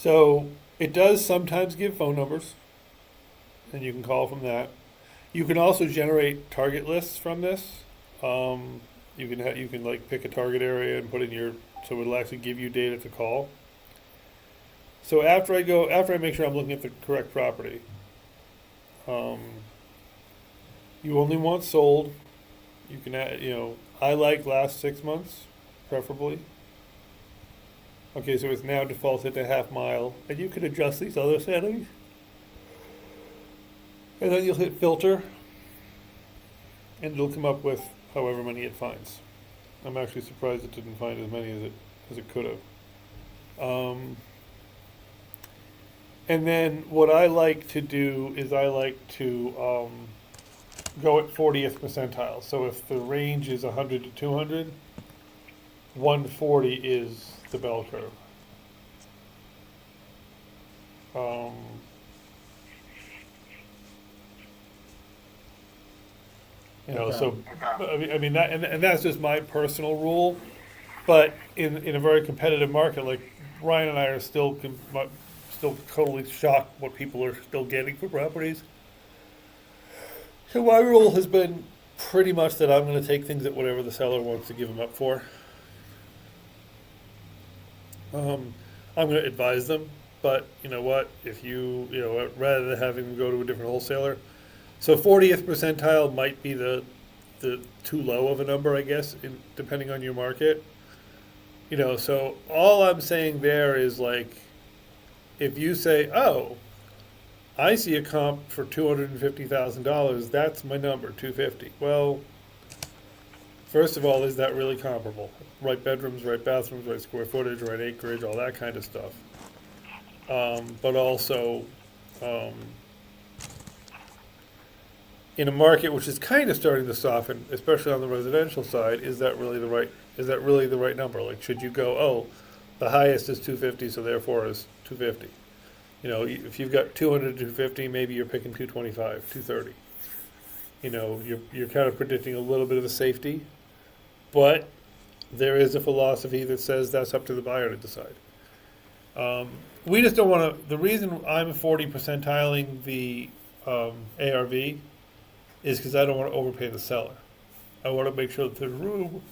So it does sometimes give phone numbers, and you can call from that. You can also generate target lists from this. You can like pick a target area and put in your so it'll actually give you data to call. So after I make sure I'm looking at the correct property, um, you only want sold. You can I like last 6 months, preferably. Okay, so it's now defaulted to half mile, and you can adjust these other settings, and then you'll hit filter, and it'll come up with however many it finds. I'm actually surprised it didn't find as many as it could have. And then what I like to do is I like to go at 40th percentile. So if the range is 100 to 200, 140 is the bell curve. Um, Okay. so I mean that, and that's just my personal rule. But in a very competitive market, like Ryan and I are still totally shocked what people are still getting for properties. So my rule has been pretty much that I'm going to take things at whatever the seller wants to give them up for. Um, I'm going to advise them, but you know what? If rather than having them go to a different wholesaler, so 40th percentile might be the too low of a number, I guess, depending on your market. So all I'm saying there is like, if you say, oh, I see a comp for $250,000, that's my number, 250. Well, first of all, is that really comparable? Right bedrooms, right bathrooms, right square footage, right acreage, all that kind of stuff. But also, um, in a market which is kind of starting to soften, especially on the residential side, is that really the right number? Like, should you go, oh, the highest is 250, so therefore is 250? If you've got 200 to 250, maybe you're picking 225, 230. You're kind of predicting a little bit of a safety, but there is a philosophy that says that's up to the buyer to decide. We just don't want to. The reason I'm 40 percentiling the ARV is because I don't want to overpay the seller. I want to make sure that there's room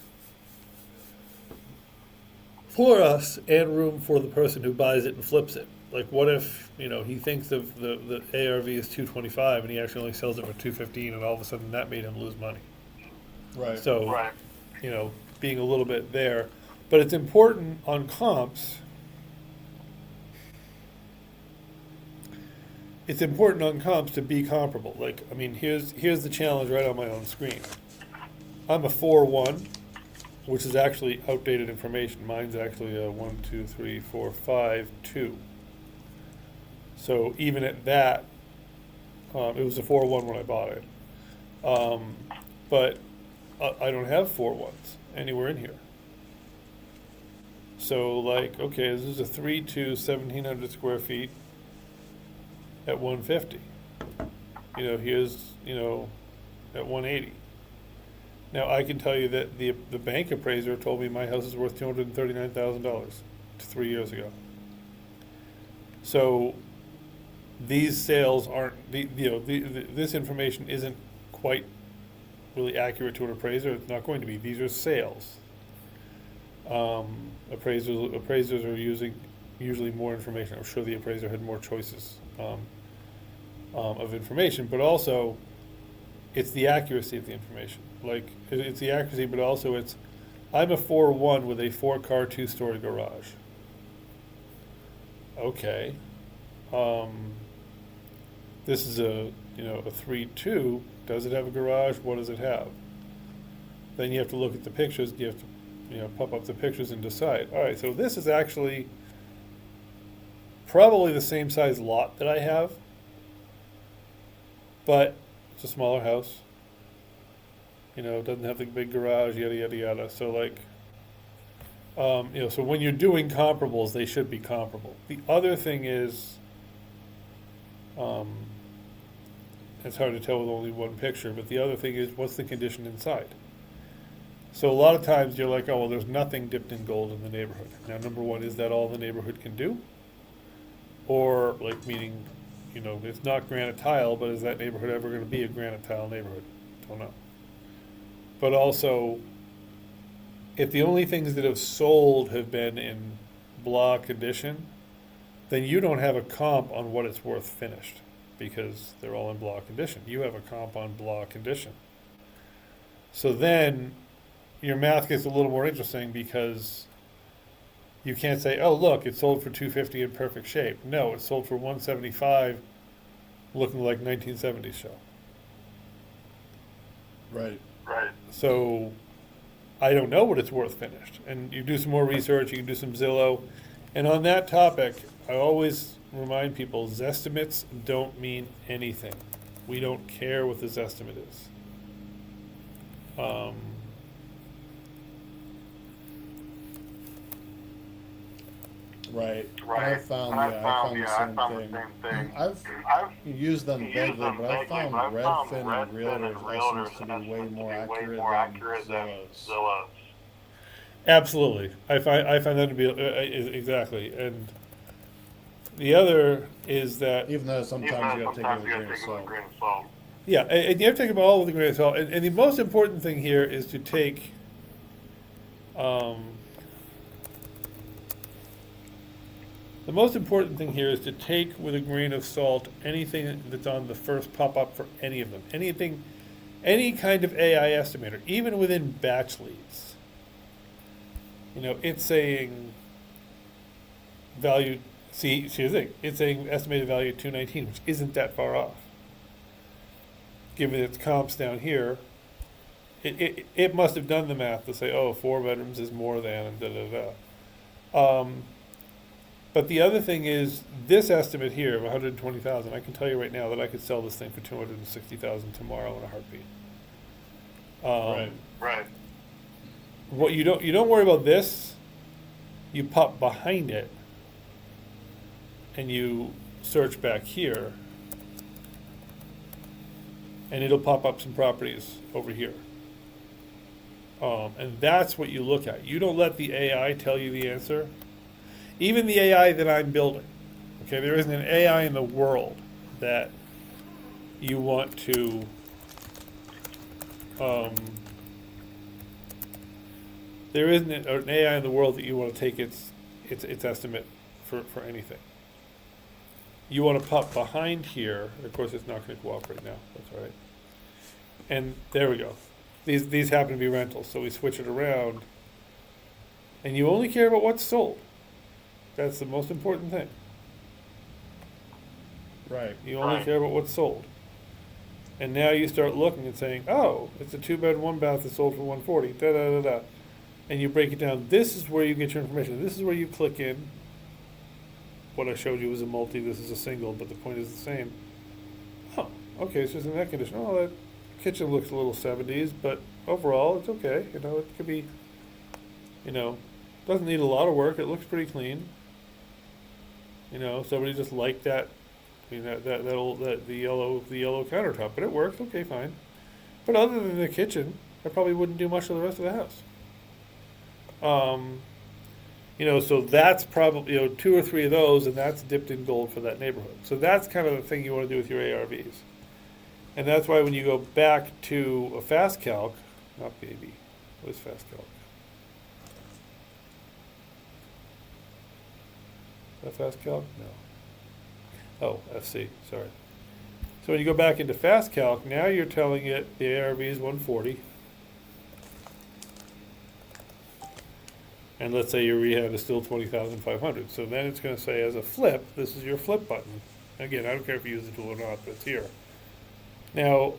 for us and room for the person who buys it and flips it. Like, what if he thinks of the ARV is 225 and he actually only sells it for 215, and all of a sudden that made him lose money. Right. So, right. Being a little bit there, but it's important on comps. It's important on comps to be comparable. Like, I mean, here's the challenge right on my own screen. I'm a 4-1, which is actually outdated information. Mine's actually a 1, 2, 3, 4, 5, 2. So even at that, it was a 4-1 when I bought it. But I don't have 4-1s anywhere in here. So like, okay, this is a 3-2, 1,700 square feet at 150. Here's, at 180. Now I can tell you that the bank appraiser told me my house is worth $239,000 3 years ago. So these sales aren't this information isn't quite really accurate to an appraiser. It's not going to be. These are sales. Appraisers are using usually more information. I'm sure the appraiser had more choices of information, but also it's the accuracy of the information. Like, it's the accuracy, but also I'm a 4-1 with a 4-car 2-story garage. Okay. This is a 3-2. Does it have a garage? What does it have? Then you have to look at the pictures. You have to pop up the pictures and decide. All right, so this is actually probably the same size lot that I have, but it's a smaller house. It doesn't have the big garage, yada yada yada. So like, so when you're doing comparables, they should be comparable. The other thing is, it's hard to tell with only one picture, but the other thing is, what's the condition inside? So a lot of times you're like, oh, well, there's nothing dipped in gold in the neighborhood. Now, number one, is that all the neighborhood can do? Or like meaning, it's not granite tile, but is that neighborhood ever gonna be a granite tile neighborhood? Don't know. But also, if the only things that have sold have been in block condition, then you don't have a comp on what it's worth finished, because they're all in block condition. You have a comp on block condition. So then, your math gets a little more interesting, because you can't say, oh, look, it sold for $250 in perfect shape. No, it sold for $175 looking like 1970s show. Right. So I don't know what it's worth finished. And you do some more research, you can do some Zillow. And on that topic, I always remind people, Zestimates don't mean anything. We don't care what the Zestimate is. Right. I found the same thing. I've used them vaguely, but I found Redfin and Realtors estimates to be way more accurate than Zillow's. Absolutely. I find that to be exactly. And the other is that, Even though sometimes you have to take it with a grain of salt. yeah, and you have to take them all with a grain of salt. And the most important thing here is to take, the most important thing here is to take with a grain of salt anything that's on the first pop-up for any of them. Anything, any kind of AI estimator, even within batch leads. It's saying value, see the thing, it's saying estimated value 219, which isn't that far off. Given its comps down here, it must have done the math to say, oh, 4 bedrooms is more than, and da-da-da. But the other thing is, this estimate here of 120,000, I can tell you right now that I could sell this thing for 260,000 tomorrow in a heartbeat. Right. What you don't worry about this. You pop behind it, and you search back here, and it'll pop up some properties over here. And that's what you look at. You don't let the AI tell you the answer. Even the AI that I'm building, okay, there isn't an AI in the world that you want to there isn't an AI in the world that you want to take its estimate for anything. You want to pop behind here. Of course, it's not going to cooperate now. That's all right. And there we go. These happen to be rentals, so we switch it around. And you only care about what's sold. That's the most important thing. Right. You only care about what's sold. And now you start looking and saying, oh, it's a 2-bed, 1-bath that sold for 140. Da da da da. And you break it down. This is where you get your information. This is where you click in. What I showed you was a multi. This is a single, but the point is the same. Oh, okay. So it's in that condition. Oh, that kitchen looks a little 70s, but overall it's okay. It could be. Doesn't need a lot of work. It looks pretty clean. Somebody just liked that. The yellow countertop, but it works. Okay, fine. But other than the kitchen, I probably wouldn't do much of the rest of the house. So that's probably 2 or 3 of those, and that's dipped in gold for that neighborhood. So that's kind of the thing you want to do with your ARVs, and that's why when you go back to a fast calc, not baby, what is fast calc? Is that fast calc? No. Oh, FC. Sorry. So when you go back into fast calc, now you're telling it the ARV is 140. And let's say your rehab is still 20,500. So then it's going to say, as a flip, this is your flip button. Again, I don't care if you use the tool or not, but it's here. Now,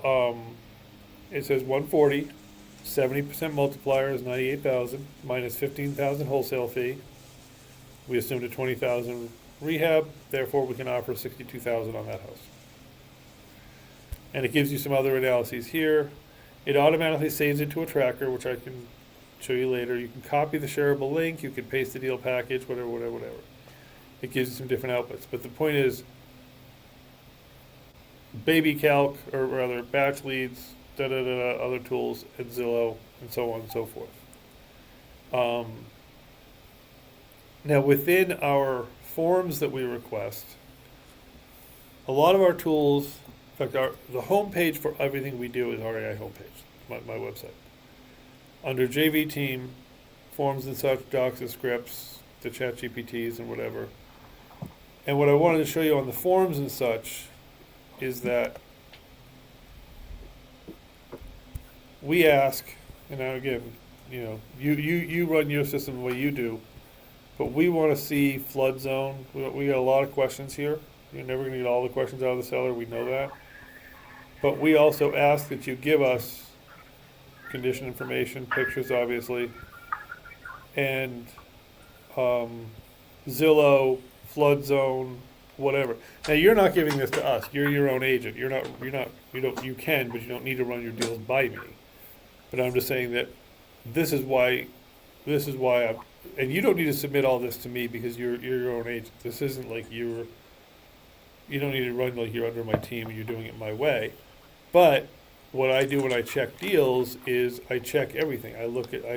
it says 140, 70% multiplier is 98,000, minus 15,000 wholesale fee. We assumed a 20,000 rehab, therefore we can offer 62,000 on that house. And it gives you some other analyses here. It automatically saves it to a tracker, which I can show you later. You can copy the shareable link, you can paste the deal package, whatever. It gives you some different outputs. But the point is, baby calc, or rather batch leads, other tools, and Zillow, and so on and so forth. Now within our forms that we request, a lot of our tools, in fact, the homepage for everything we do is REI homepage, my website. Under JV Team, forms and such, docs and scripts, the chat GPTs and whatever. And what I wanted to show you on the forms and such is that we ask, and now again, you run your system the way you do, but we want to see flood zone. We got a lot of questions here. You're never going to get all the questions out of the seller, we know that. But we also ask that you give us condition information, pictures obviously, and Zillow, flood zone, whatever. Now you're not giving this to us. You're your own agent. You can, but you don't need to run your deals by me. But I'm just saying that this is why and you don't need to submit all this to me because you're your own agent. This isn't like you don't need to run like you're under my team and you're doing it my way. But what I do when I check deals is I check everything. I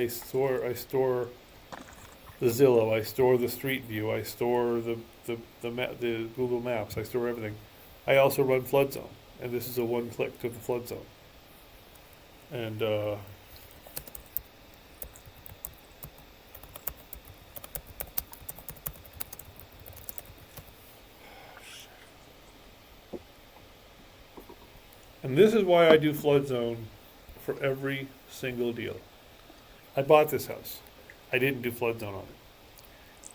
store the Zillow, I store the Street View, I store the Google Maps, I store everything. I also run Flood Zone, and this is a one-click to the Flood Zone. And this is why I do Flood Zone for every single deal. I bought this house. I didn't do Flood Zone on it.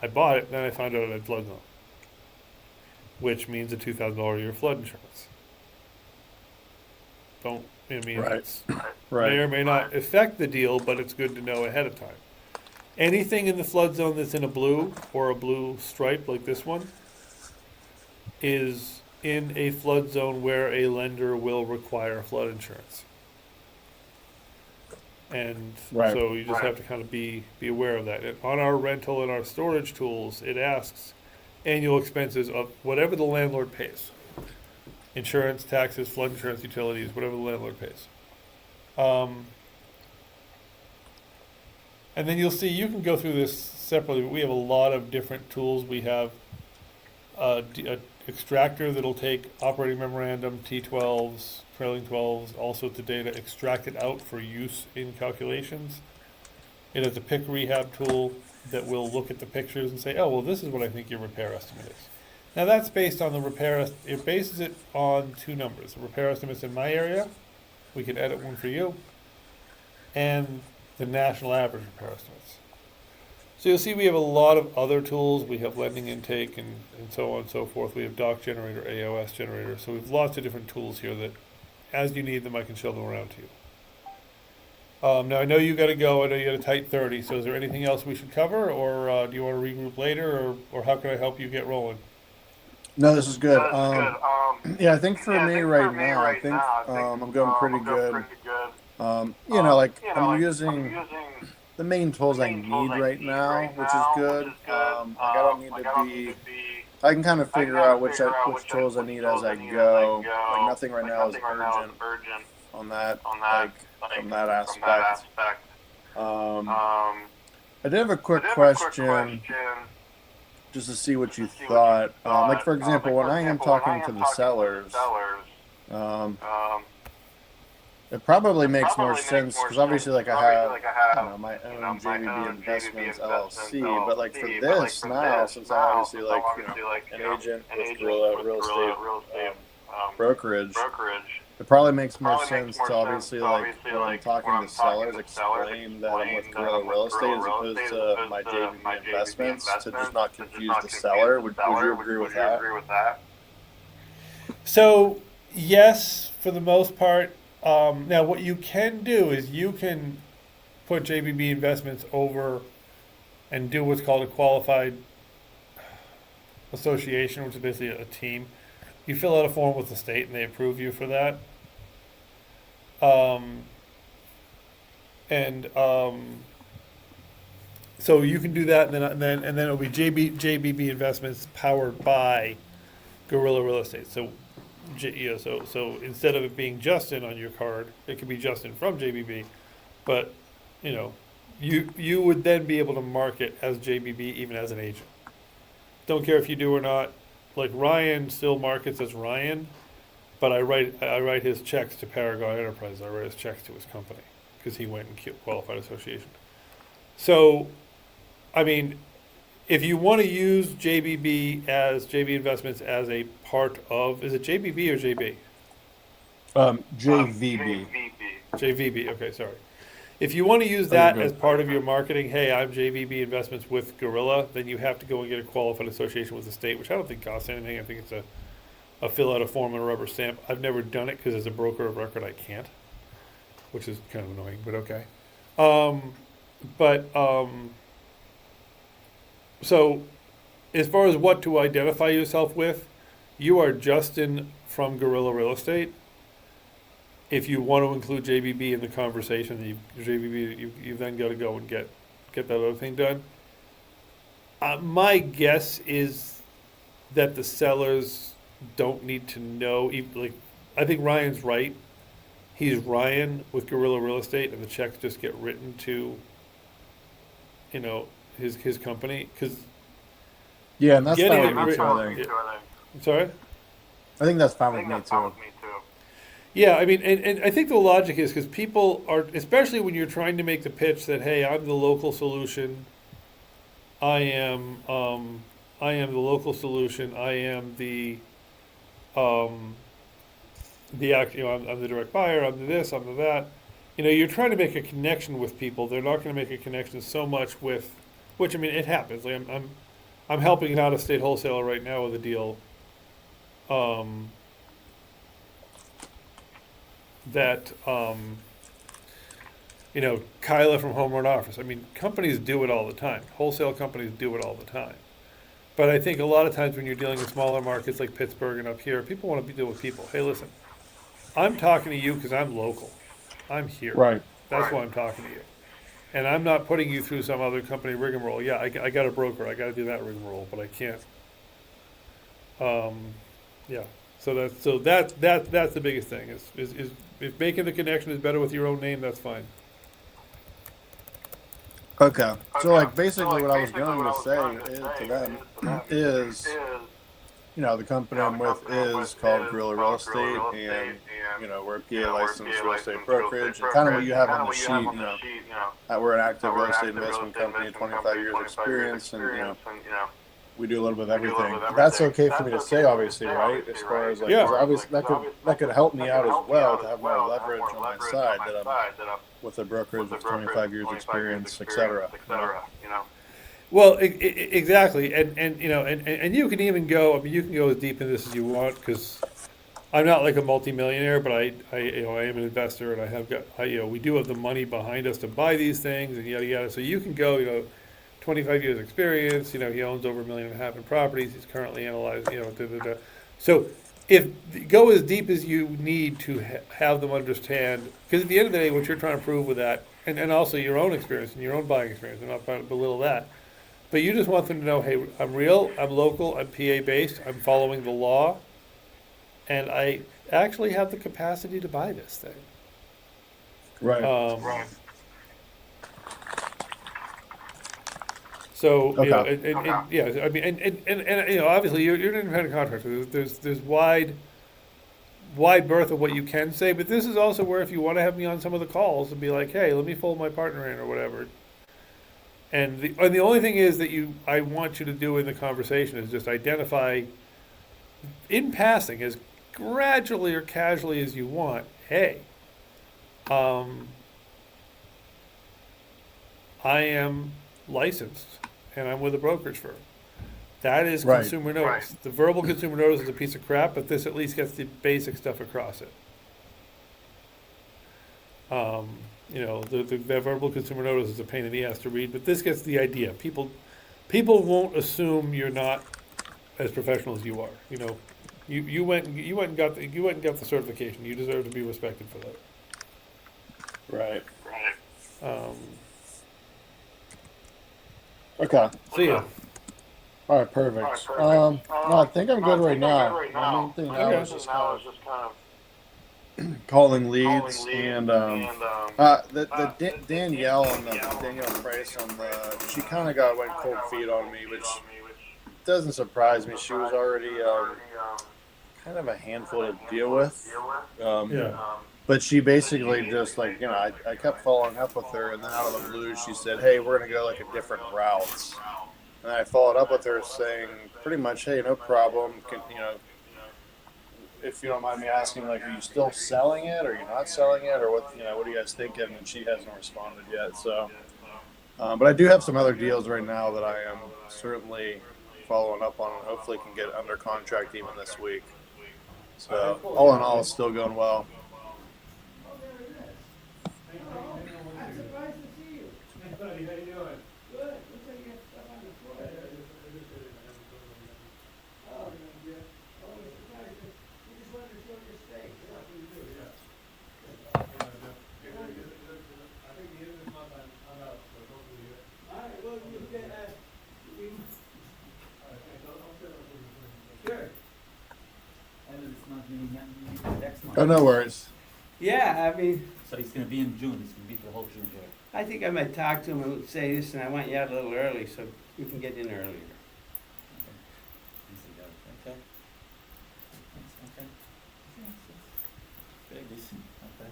I bought it, then I found out I had Flood Zone, which means a $2,000 a year flood insurance. Right. It's may or may not affect the deal, but it's good to know ahead of time. Anything in the flood zone that's in a blue or a blue stripe like this one is in a flood zone where a lender will require flood insurance. And so you just have to kind of be aware of that. And on our rental and our storage tools, it asks annual expenses of whatever the landlord pays. Insurance, taxes, flood insurance, utilities, whatever the landlord pays. And then you'll see, you can go through this separately. We have a lot of different tools. We have a extractor that'll take operating memorandum, T12s, trailing 12s, all sorts of data, extract it out for use in calculations. It has a pick rehab tool that will look at the pictures and say, oh, well, this is what I think your repair estimate is. Now that's based on it bases it on two numbers, the repair estimates in my area, we can edit one for you, and the national average repair estimates. So you'll see we have a lot of other tools. We have lending intake and so on and so forth. We have doc generator, AOS generator. So we have lots of different tools here that as you need them, I can show them around to you. Now I know you got to go. I know you got a tight 30. So is there anything else we should cover, or do you want to regroup later, or how can I help you get rolling? No, this is good. Yeah, I think for me right now, I think I'm going pretty good. I'm using the main tools I need right now, which is good. I don't need to be. I can kind of figure out which tools I need as I go. Like nothing right now is urgent on that, like from that aspect. I did have a quick question, just to see what you thought. Like for example, when I am talking to the sellers, it probably makes more sense because obviously, like I have, my own JVB Investments LLC. But like for this now, since I'm obviously like an agent with Gorilla Real Estate brokerage, it probably makes more sense to obviously like when I'm talking to sellers, explain that I'm with Gorilla Real Estate as opposed to my JVB Investments to just not confuse the seller. Would you agree with that? So yes, for the most part. Now, what you can do is you can put JBB Investments over and do what's called a qualified association, which is basically a team. You fill out a form with the state, and they approve you for that. So you can do that, and then it'll be JBB Investments powered by Gorilla Real Estate. So instead of it being Justin on your card, it could be Justin from JBB, but you would then be able to market as JBB even as an agent. Don't care if you do or not. like Ryan still markets as Ryan, but I write his checks to Paragon Enterprise. I write his checks to his company because he went and qualified association. So, I mean, if you want to use JB Investments as a part of, is it JBB or JB? JVB. JVB. Okay, sorry. If you want to use that as part of your marketing, hey, I'm JVB Investments with Gorilla, then you have to go and get a qualified association with the state, which I don't think costs anything. I think it's a fill out a form and a rubber stamp. I've never done it because as a broker of record, I can't, which is kind of annoying, but okay. So as far as what to identify yourself with, you are Justin from Gorilla Real Estate. If you want to include JBB in the conversation, you've then got to go and get that other thing done. My guess is that the sellers don't need to know. Like, I think Ryan's right. He's Ryan with Gorilla Real Estate, and the checks just get written to, his company. Cause yeah, and that's fine with me too, I think. Sorry? I think that's fine with me too. Yeah, I mean, and I think the logic is because people are, especially when you're trying to make the pitch that, hey, I'm the local solution. I am the local solution. I am I'm the direct buyer. I'm the this. I'm the that. You're trying to make a connection with people. They're not going to make a connection so much with, which I mean, it happens. Like I'm helping an out-of-state wholesaler right now with a deal. That Kyla from Home Run Office. I mean, companies do it all the time. Wholesale companies do it all the time. But I think a lot of times when you're dealing with smaller markets like Pittsburgh and up here, people want to deal with people. Hey, listen, I'm talking to you because I'm local. I'm here. Right. That's why I'm talking to you. And I'm not putting you through some other company rigmarole. Yeah, I got a broker. I got to do that rigmarole, but I can't. Yeah. So that's the biggest thing is if making the connection is better with your own name, that's fine. Okay. So like basically what I was going to say to them is, the company I'm with is called Gorilla Real Estate, and we're a PA licensed real estate brokerage, and kind of what you have on the sheet, that we're an active real estate investment company, 25 years experience, and we do a little bit of everything. That's okay for me to say, obviously, right? As far as like, Yeah. obviously that could help me out as well to have more leverage on my side that I'm with a brokerage with 25 years experience, etc. Well, exactly, and you can even go. I mean, you can go as deep in this as you want because I'm not like a multimillionaire, but I am an investor, and I have got we do have the money behind us to buy these things and yada yada. So you can go 25 years experience, he owns over $1.5 million in properties. He's currently analyzing, So go as deep as you need to have them understand, because at the end of the day, what you're trying to prove with that, and also your own experience and your own buying experience, I'm not trying to belittle that, but you just want them to know, hey, I'm real, I'm local, I'm PA based, I'm following the law, and I actually have the capacity to buy this thing. Right. Right. So okay. I mean, and obviously you're an independent contractor. There's wide berth of what you can say, but this is also where if you want to have me on some of the calls and be like, hey, let me fold my partner in or whatever. And the only thing is that I want you to do in the conversation is just identify in passing as gradually or casually as you want. Hey, I am licensed. And I'm with a brokerage firm. That is right. consumer notice. Right. The verbal consumer notice is a piece of crap, but this at least gets the basic stuff across it. The verbal consumer notice is a pain in the ass to read, but this gets the idea. People won't assume you're not as professional as you are. You went and got the certification. You deserve to be respected for that. Right. Right. Okay. See ya. All right, perfect. No, I think I'm good right now. The main thing now is just kind of calling leads and the Danielle and the Danielle Price on she kind of went cold feet on me, which doesn't surprise me. She was already kind of a handful to deal with. Yeah. But she basically just like, I kept following up with her, and then out of the blue, she said, "Hey, we're gonna go like a different route." And I followed up with her saying pretty much, "Hey, no problem. If you don't mind me asking, like, are you still selling it? Or are you not selling it? Or what are you guys thinking?" And she hasn't responded yet. So, but I do have some other deals right now that I am certainly following up on, and hopefully can get under contract even this week. So, all in all, it's still going well. Oh, there it is. Hang on one second. I'm surprised to see you. Hey, buddy, how you doing? Good. Looks like you have stuff on the floor. Yeah, I just did it. I haven't put it on yet. Oh, yeah. Oh, I'm surprised. You just wanted to show your space. That's what you do, yeah. I think the end of this month I'm out, so hopefully you. All right, well, you get, we. All right, thanks. I'll set up with you. Sure. End of this month, meaning next month. Oh, no worries. Yeah, I mean, So it's gonna be in June, it's gonna be the whole June period. I think I might talk to him and say, listen, I want you out a little early so you can get in earlier. Okay. Easy go. Okay. Okay. Very decent, okay.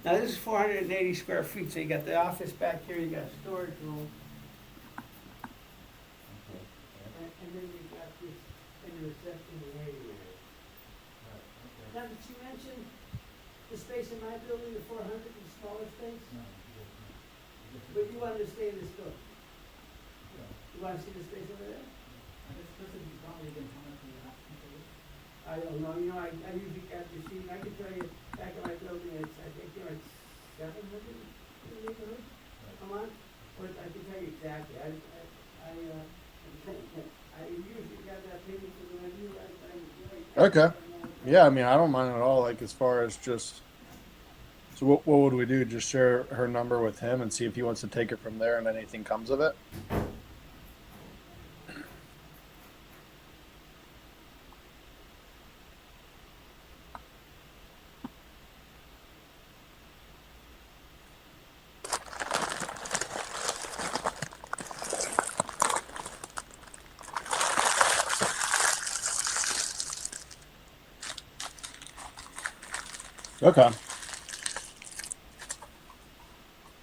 Now, this is 480 square feet, so you got the office back here, you got a storage room, Okay, yeah. and then you got this, in the reception and waiting area. Now, did you mention the space in my building, the 400, the smaller space? But you wanted to stay in this building? You want to see the space over there? I don't know, I usually got the sheet, I can tell you, back in my building, it's, I think they're like 700 in the neighborhood a month, but I can tell you exactly, I usually got that payment for the review, Okay. Yeah, I mean, I don't mind at all. Like, as far as just, so what would we do? Just share her number with him and see if he wants to take it from there, and anything comes of it. Okay.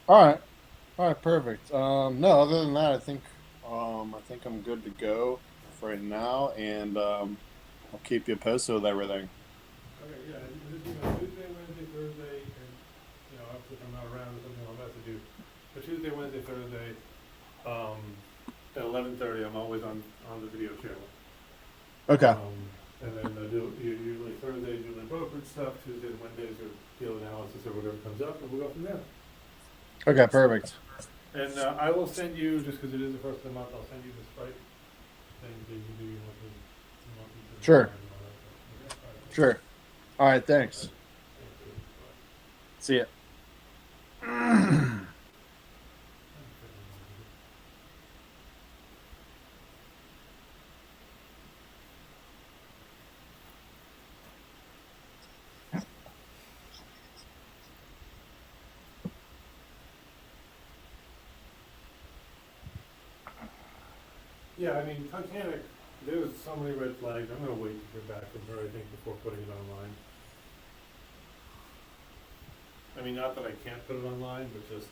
All right. All right. Perfect. No, other than that, I think I'm good to go for right now, and I'll keep you posted with everything. Okay, yeah, and this, Tuesday, Wednesday, Thursday, and, obviously if I'm not around or something, I'll have to do. But Tuesday, Wednesday, Thursday, at 11:30, I'm always on the video channel. Okay. And then usually Thursdays, usually brokerage stuff, Tuesdays, Wednesdays are deal analysis or whatever comes up, and we'll go from there. Okay. Perfect. And I will send you, just because it is the first of the month, I'll send you the Sprite thing that you can do. You want to Sure. and all that stuff. Okay? All right. Sure. All right. Thanks. Thank you. Bye. See ya. Yeah, I mean, Titanic, there's so many red flags. I'm gonna wait to hear back from her, I think, before putting it online. I mean, not that I can't put it online, but just.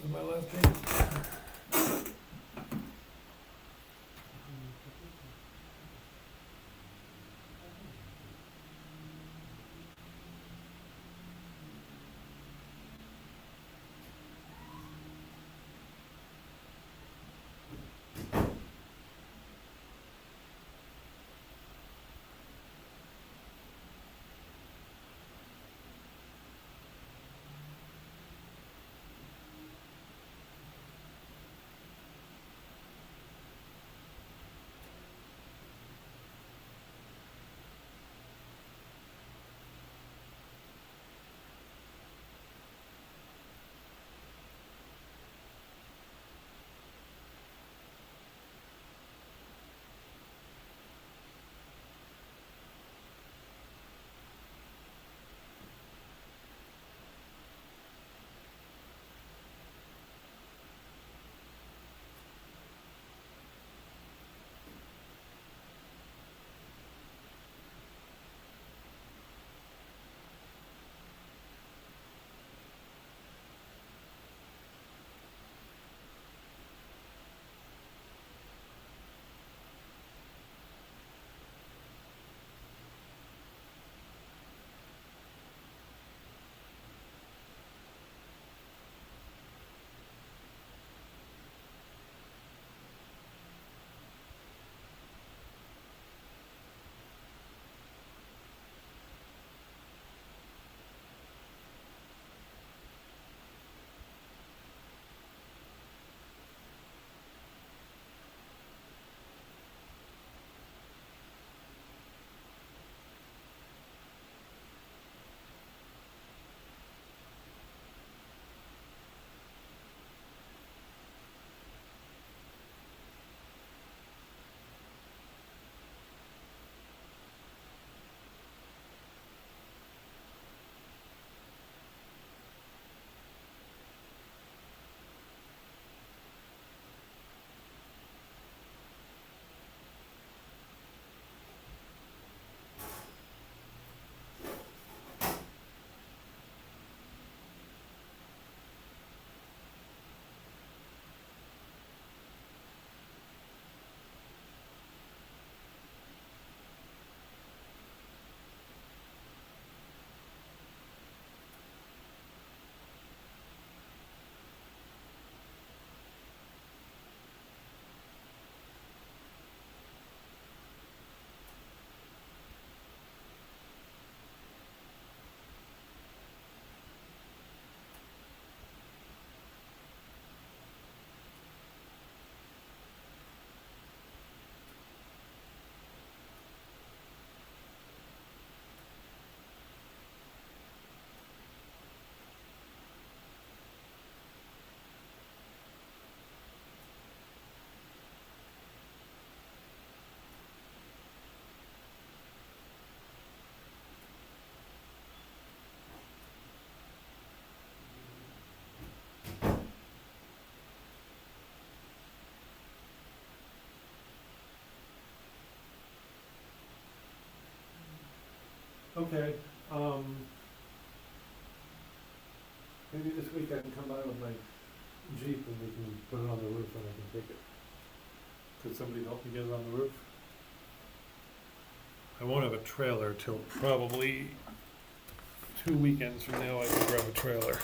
This is my last page. Okay, maybe this week I can come by with my Jeep and we can put it on the roof and I can take it. Could somebody help me get it on the roof? I won't have a trailer till probably 2 weekends from now. I can grab a trailer.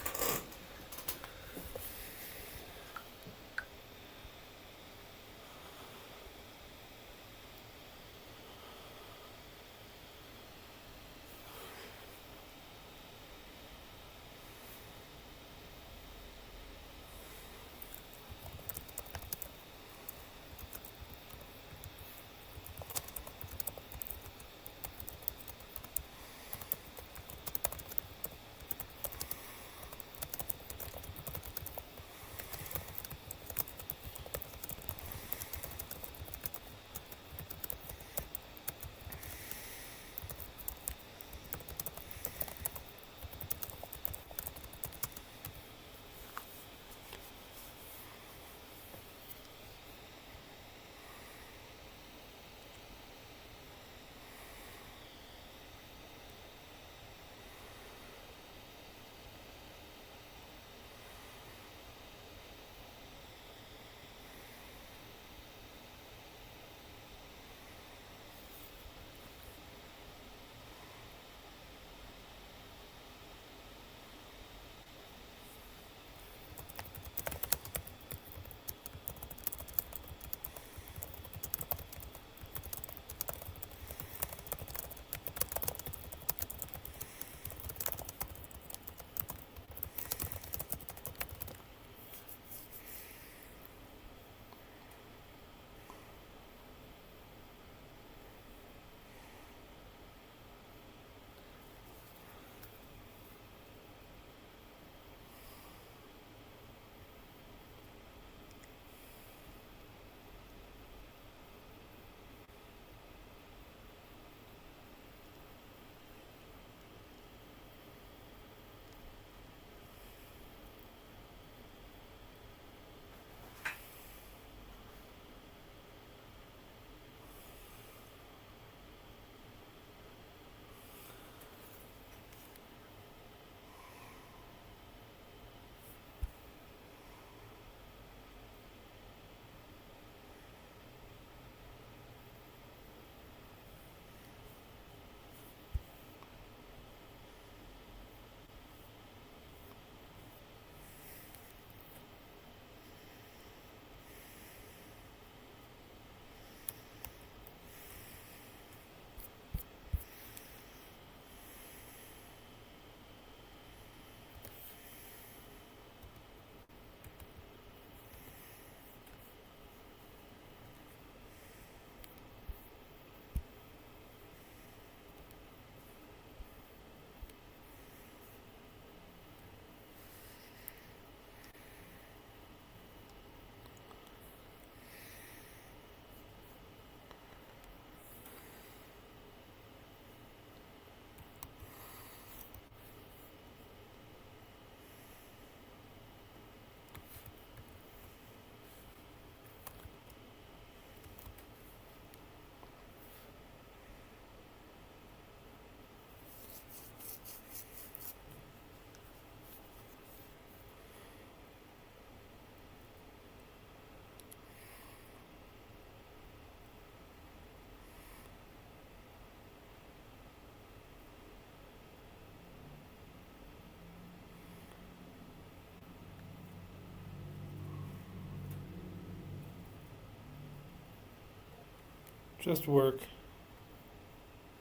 Just work.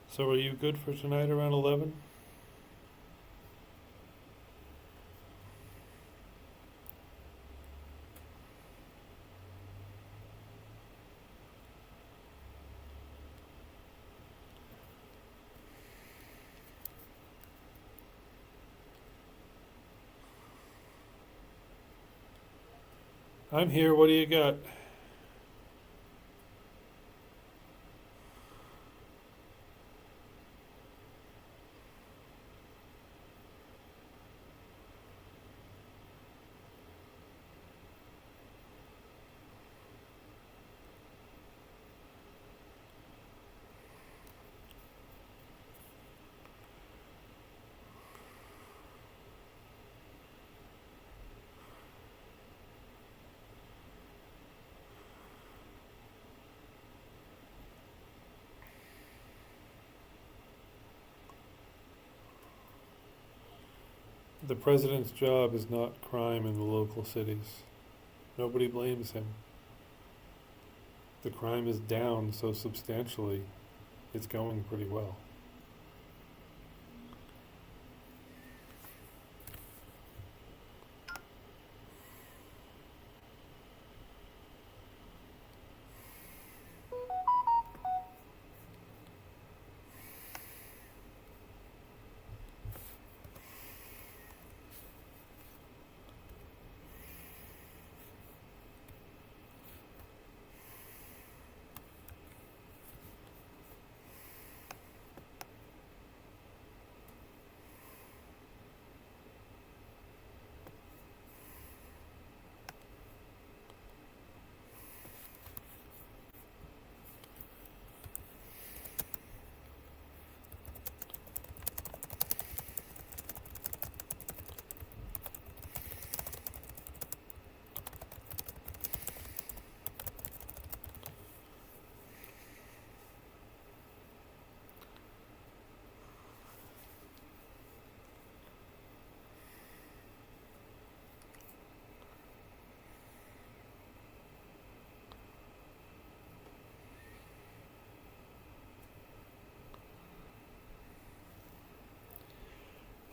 So are you good for tonight around 11? I'm here. What do you got? The president's job is not crime in the local cities. Nobody blames him. The crime is down so substantially, it's going pretty well.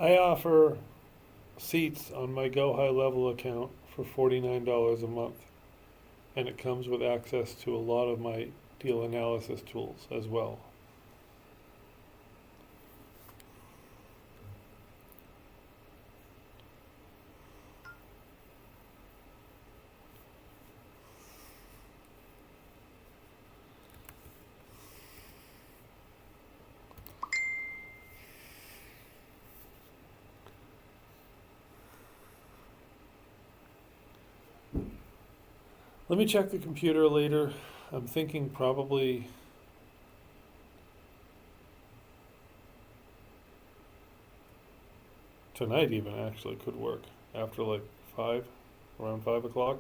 I offer seats on my Go High Level account for $49 a month, and it comes with access to a lot of my deal analysis tools as well. Let me check the computer later. I'm thinking probably tonight even actually could work after like 5, around 5 o'clock.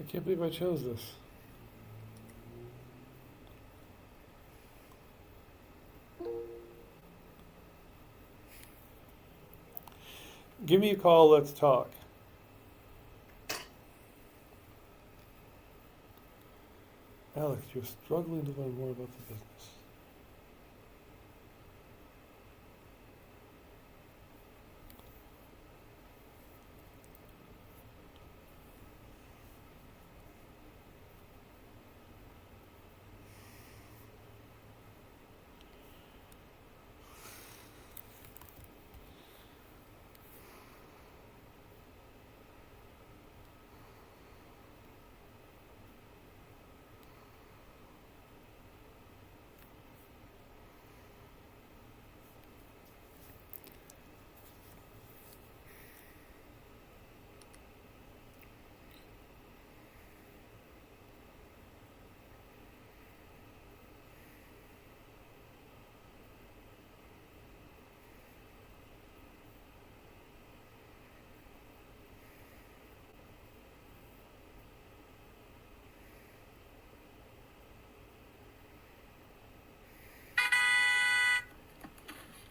I can't believe I chose this. Give me a call, let's talk. Alex, you're struggling to learn more about the business.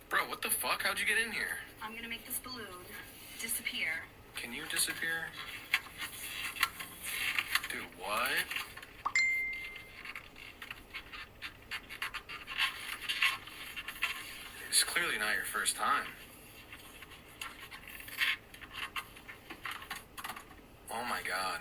Bro, what the fuck? How'd you get in here? I'm gonna make this balloon disappear. Can you disappear? Dude, what? It's clearly not your first time. Oh my god.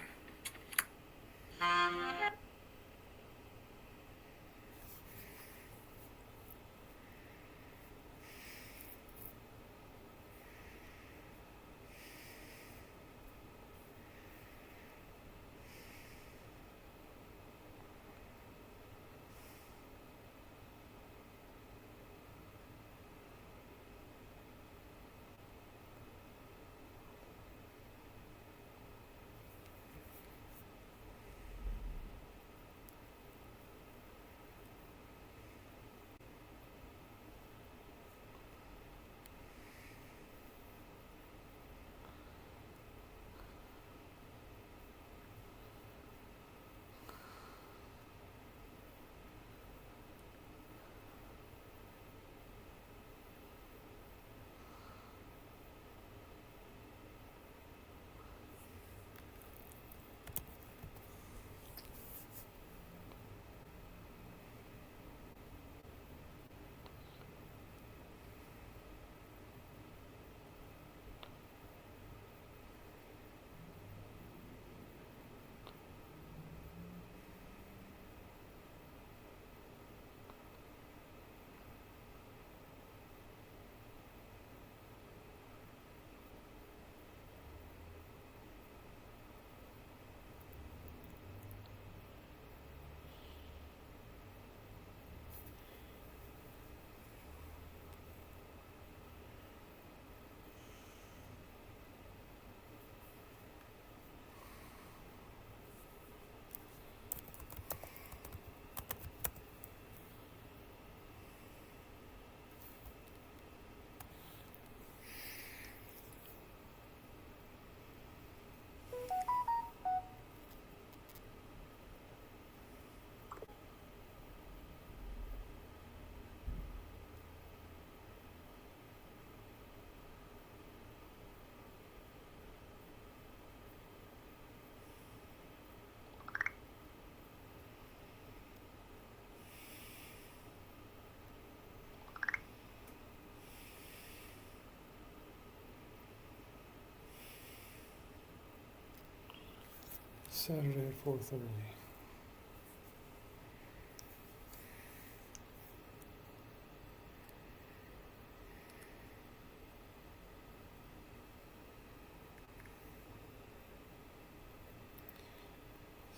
Saturday at 4:30.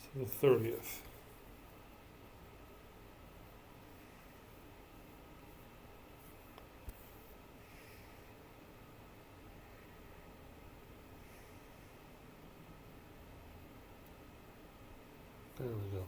So the 30th. There we go.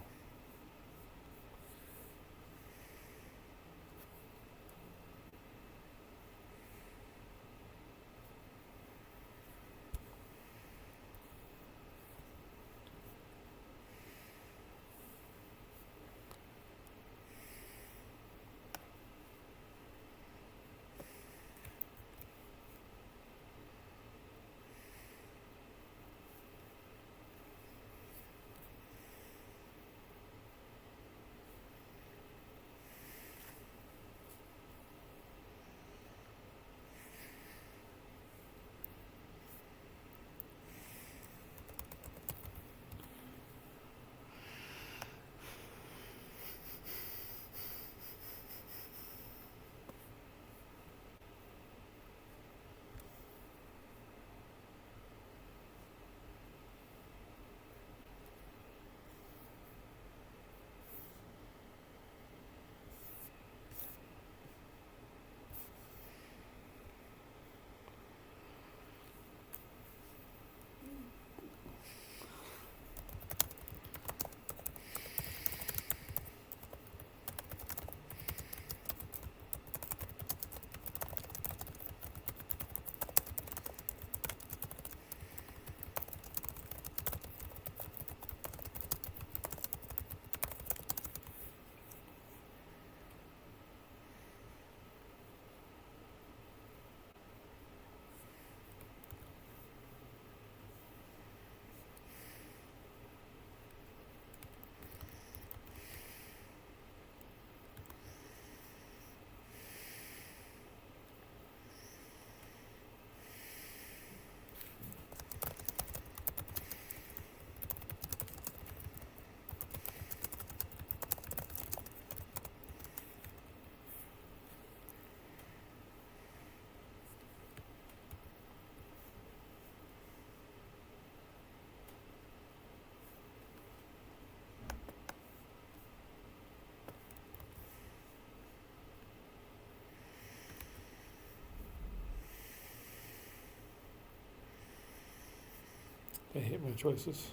I hate my choices.